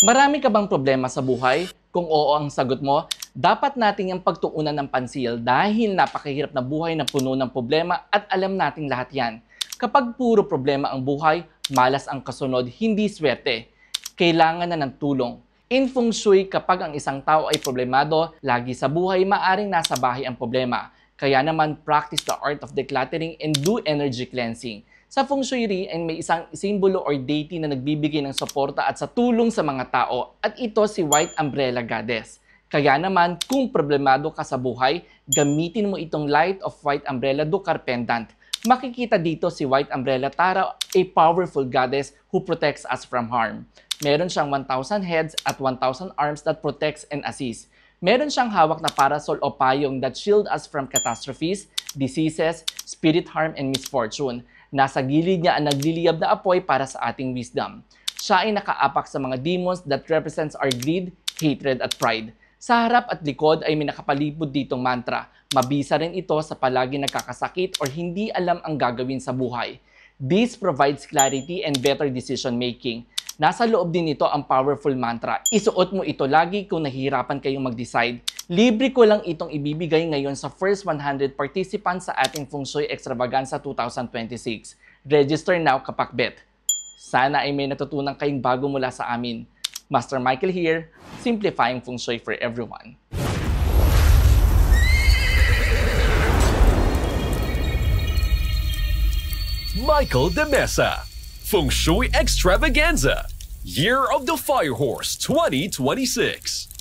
Marami ka bang problema sa buhay? Kung oo ang sagot mo, dapat natin yung pagtuunan ng pansil dahil napakahirap na buhay na puno ng problema at alam nating lahat yan. Kapag puro problema ang buhay, malas ang kasunod, hindi swerte. Kailangan na ng tulong. In Feng Shui, kapag ang isang tao ay problemado, lagi sa buhay maaring nasa bahay ang problema. Kaya naman, practice the art of decluttering and do energy cleansing. Sa Feng Shui ay may isang simbolo or deity na nagbibigay ng suporta at sa tulong sa mga tao at ito si White Umbrella Goddess. Kaya naman, kung problemado ka sa buhay, gamitin mo itong Light of White Umbrella Dukkar Pendant. Makikita dito si White Umbrella Tara, a powerful goddess who protects us from harm. Meron siyang 1,000 heads at 1,000 arms that protects and assists. Meron siyang hawak na parasol o payong that shield us from catastrophes, diseases, spirit harm, and misfortune. Nasa gilid niya ang nagliliyab na apoy para sa ating wisdom. Siya ay nakaapak sa mga demons that represents our greed, hatred, at pride. Sa harap at likod ay may nakapalibot ditong mantra. Mabisa rin ito sa palagi nagkakasakit or hindi alam ang gagawin sa buhay. This provides clarity and better decision making. Nasa loob din nito ang powerful mantra. Isuot mo ito lagi kung nahihirapan kayong mag-decide. Libre ko lang itong ibibigay ngayon sa first 100 participants sa ating Feng Shui Extravaganza 2026. Register now, kapakbet. Sana ay may natutunan kayong bago mula sa amin. Master Michael here, simplifying Feng Shui for everyone. Michael De Mesa, Feng Shui Extravaganza, Year of the Fire Horse 2026.